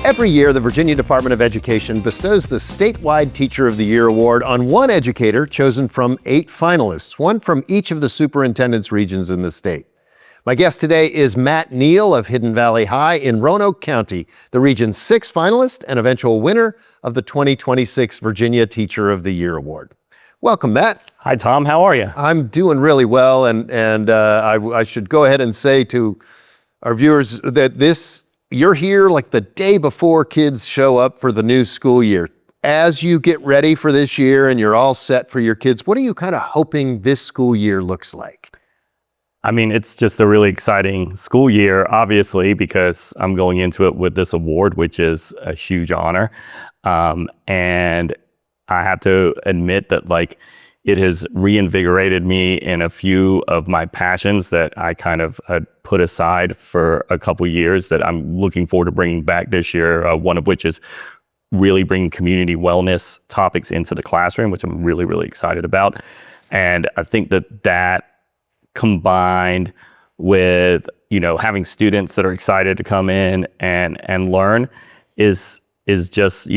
Every year, the Virginia Department of Education bestows the statewide Teacher of the Year award on one educator chosen from 8 finalists, one from each of the superintendent's regions in the state. My guest today is Matt Neale of Hidden Valley High in Roanoke County, the region's 6th finalist and eventual winner of the 2026 Virginia Teacher of the Year award. Welcome, Matt. Hi, Tom. How are you? I'm doing really well, and I should go ahead and say to our viewers that you're here like the day before kids show up for the new school year. As you get ready for this year and you're all set for your kids, what are you kind of hoping this school year looks like? I mean, it's just a really exciting school year, obviously, because I'm going into it with this award, which is a huge honor. And I have to admit that, it has reinvigorated me in a few of my passions that I kind of had put aside for a couple years that I'm looking forward to bringing back this year. One of which is really bringing community wellness topics into the classroom, which I'm really, really excited about. And I think that combined with, having students that are excited to come in and learn is just,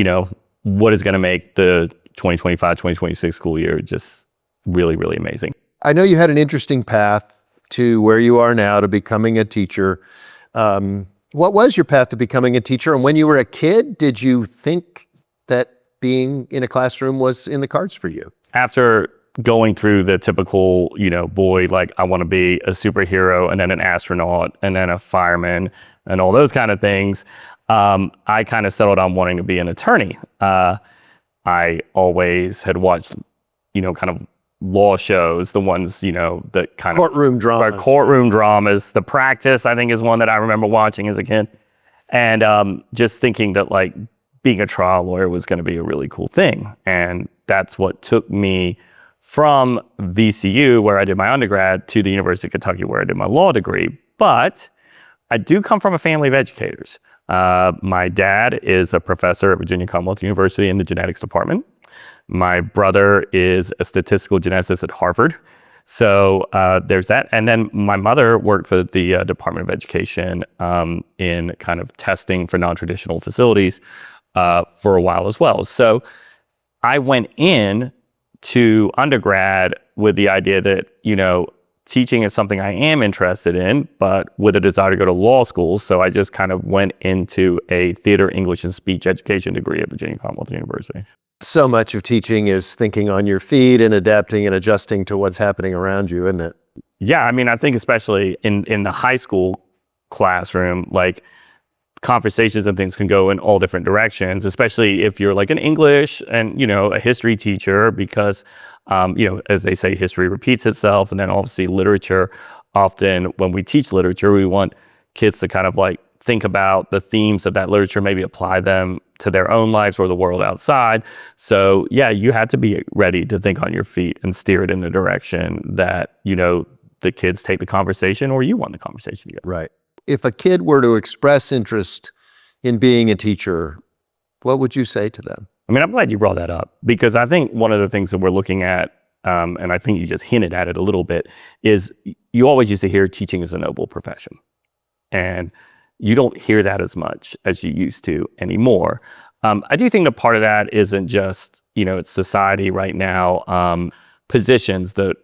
what is going to make the 2025-2026 school year just really, really amazing. I know you had an interesting path to where you are now to becoming a teacher. What was your path to becoming a teacher? And when you were a kid, did you think that being in a classroom was in the cards for you? After going through the typical, boy, I want to be a superhero and then an astronaut and then a fireman and all those kind of things, I kind of settled on wanting to be an attorney. I always had watched, kind of law shows, the ones, that kind courtroom dramas. Courtroom dramas. The Practice, I think, is one that I remember watching as a kid. And just thinking that, being a trial lawyer was going to be a really cool thing. And that's what took me from VCU, where I did my undergrad, to the University of Kentucky, where I did my law degree. But I do come from a family of educators. My dad is a professor at Virginia Commonwealth University in the genetics department. My brother is a statistical geneticist at Harvard. So there's that. And then my mother worked for the Department of Education in kind of testing for non-traditional facilities for a while as well. So I went in to undergrad with the idea that, teaching is something I am interested in, but with a desire to go to law school. So I just kind of went into a theater, English, and speech education degree at Virginia Commonwealth University. So much of teaching is thinking on your feet and adapting and adjusting to what's happening around you, isn't it? Yeah, I mean, I think especially in the high school classroom, conversations and things can go in all different directions, especially if you're an English and, a history teacher, because as they say, history repeats itself. And then obviously literature, often when we teach literature, we want kids to kind of think about the themes of that literature, maybe apply them to their own lives or the world outside. So yeah, you had to be ready to think on your feet and steer it in the direction that, the kids take the conversation or you want the conversation to go. Right. If a kid were to express interest in being a teacher, what would you say to them? I mean, I'm glad you brought that up, because I think one of the things that we're looking at, and I think you just hinted at it a little bit, is you always used to hear teaching is a noble profession. And you don't hear that as much as you used to anymore. I do think that part of that isn't just, it's society right now, positions that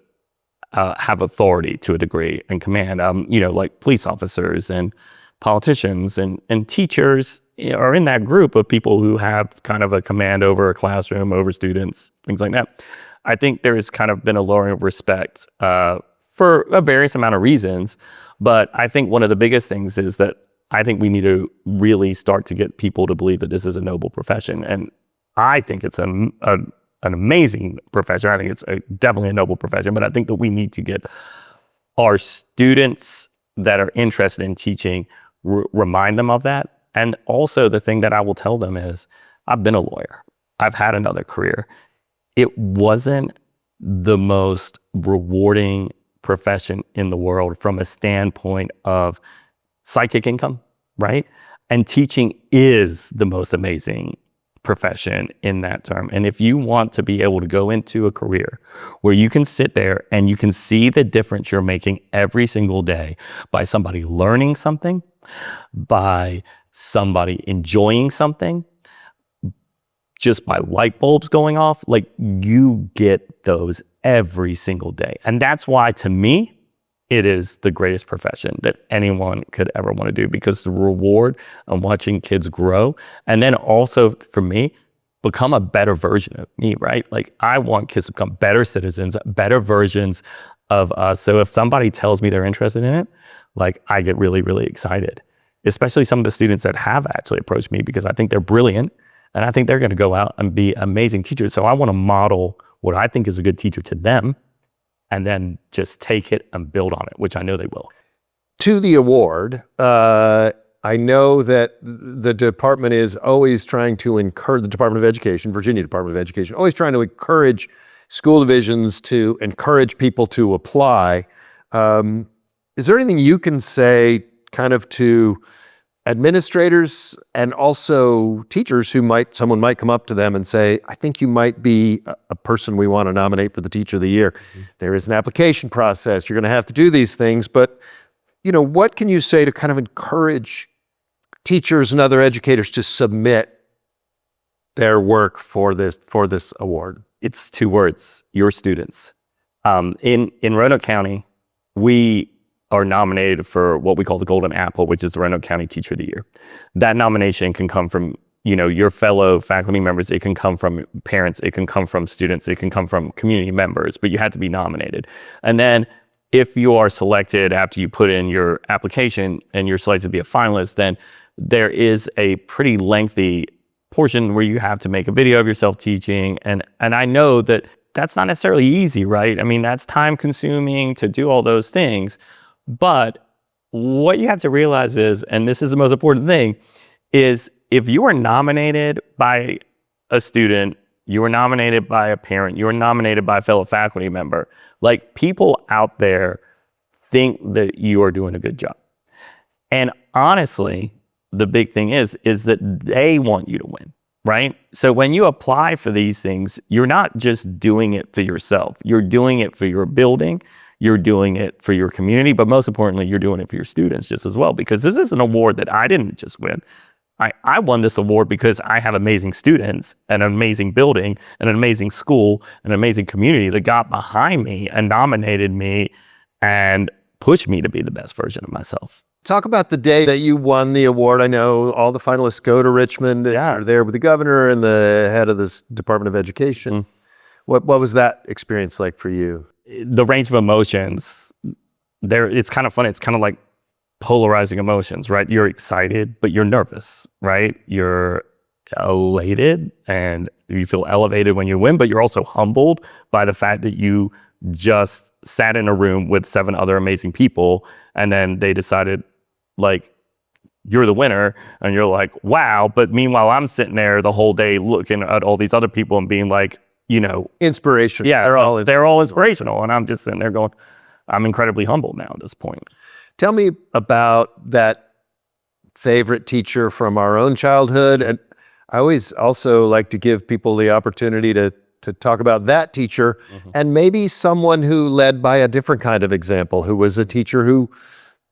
have authority to a degree and command, like police officers and politicians and teachers are in that group of people who have kind of a command over a classroom, over students, things like that. I think there has kind of been a lowering of respect for a various amount of reasons. But I think one of the biggest things is that I think we need to really start to get people to believe that this is a noble profession. And I think it's an amazing profession. I think it's definitely a noble profession. But I think that we need to get our students that are interested in teaching, remind them of that. And also the thing that I will tell them is, I've been a lawyer. I've had another career. It wasn't the most rewarding profession in the world from a standpoint of psychic income, right? And teaching is the most amazing profession in that term. And if you want to be able to go into a career where you can sit there and you can see the difference you're making every single day by somebody learning something, by somebody enjoying something just by light bulbs going off, like you get those every single day. And that's why, to me, it is the greatest profession that anyone could ever want to do, because the reward of watching kids grow, and then also for me, become a better version of me, right? Like I want kids to become better citizens, better versions of us. So if somebody tells me they're interested in it, like I get really, really excited, especially some of the students that have actually approached me, because I think they're brilliant and I think they're going to go out and be amazing teachers. So I want to model what I think is a good teacher to them, and then just take it and build on it, which I know they will. To the award, I know that the department is always trying to encourage, the Department of Education, Virginia Department of Education, always trying to encourage school divisions to encourage people to apply. Is there anything you can say kind of to administrators and also teachers someone might come up to them and say, I think you might be a person we want to nominate for the Teacher of the Year. Mm-hmm. There is an application process. You're going to have to do these things, but what can you say to kind of encourage teachers and other educators to submit their work for this award? It's 2 words: your students. In Roanoke County, we are nominated for what we call the Golden Apple, which is the Roanoke County Teacher of the Year. That nomination can come from your fellow faculty members. It can come from parents. It can come from students. It can come from community members, but you have to be nominated. And then if you are selected after you put in your application and you're selected to be a finalist, then there is a pretty lengthy portion where you have to make a video of yourself teaching. And I know that that's not necessarily easy, right? I mean, that's time consuming to do all those things. But what you have to realize is, and this is the most important thing, is if you are nominated by a student, you are nominated by a parent, you are nominated by a fellow faculty member, like people out there think that you are doing a good job. And honestly, the big thing is that they want you to win, right? So when you apply for these things, you're not just doing it for yourself. You're doing it for your building. You're doing it for your community, but most importantly, you're doing it for your students just as well, because this is an award that I didn't just win. I won this award because I have amazing students, an amazing building, and an amazing school, an amazing community that got behind me and nominated me and pushed me to be the best version of myself. Talk about the day that you won the award. I know all the finalists go to Richmond. Yeah. You're there with the governor and the head of the Department of Education. Mm. What was that experience like for you? The range of emotions there, it's kind of funny. It's kind of like polarizing emotions, right? You're excited, but you're nervous, right? You're elated and you feel elevated when you win, but you're also humbled by the fact that you just sat in a room with 7 other amazing people, and then they decided, like, you're the winner, and you're like, wow. But meanwhile, I'm sitting there the whole day looking at all these other people and being like, inspiration. Yeah, they're all inspirational. And I'm just sitting there going, I'm incredibly humbled now at this point. Tell me about that favorite teacher from our own childhood. And I always also like to give people the opportunity to talk about that teacher, mm-hmm. and maybe someone who led by a different kind of example, who was a teacher who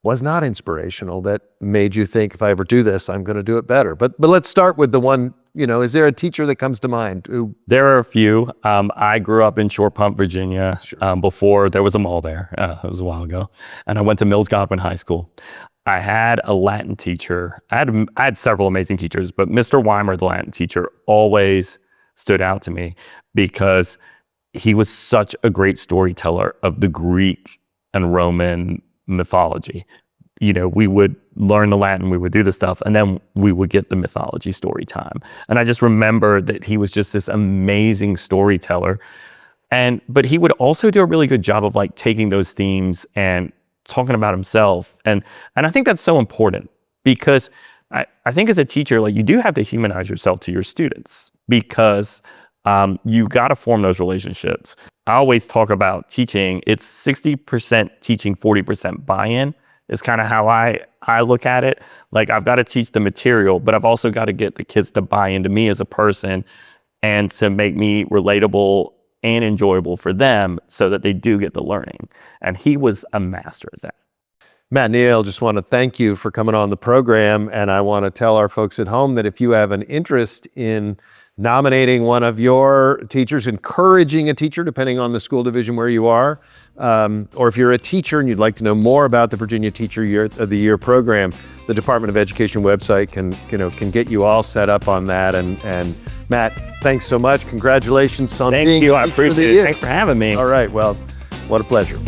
was not inspirational, that made you think, if I ever do this, I'm going to do it better. But let's start with the one, is there a teacher that comes to mind? There are a few. I grew up in Short Pump, Virginia, sure. Before there was a mall there. It was a while ago. And I went to Mills Godwin High School. I had a Latin teacher. I had several amazing teachers, but Mr. Weimer, the Latin teacher, always stood out to me because he was such a great storyteller of the Greek and Roman mythology. We would learn the Latin, we would do the stuff, and then we would get the mythology story time. And I just remember that he was just this amazing storyteller. But he would also do a really good job of like taking those themes and talking about himself. And I think that's so important because I think as a teacher, like, you do have to humanize yourself to your students, because you got to form those relationships. I always talk about teaching. It's 60% teaching, 40% buy-in is kind of how I look at it. Like, I've got to teach the material, but I've also got to get the kids to buy into me as a person and to make me relatable and enjoyable for them so that they do get the learning. And he was a master at that. Matt, Neale, just want to thank you for coming on the program. And I want to tell our folks at home that if you have an interest in nominating one of your teachers, encouraging a teacher, depending on the school division where you are, or if you're a teacher and you'd like to know more about the Virginia Teacher of the Year program, the Department of Education website can get you all set up on that. And Matt, thanks so much. Congratulations on being Thank you. I Teacher of the appreciate it. Year. Thanks for having me. All right. Well, what a pleasure.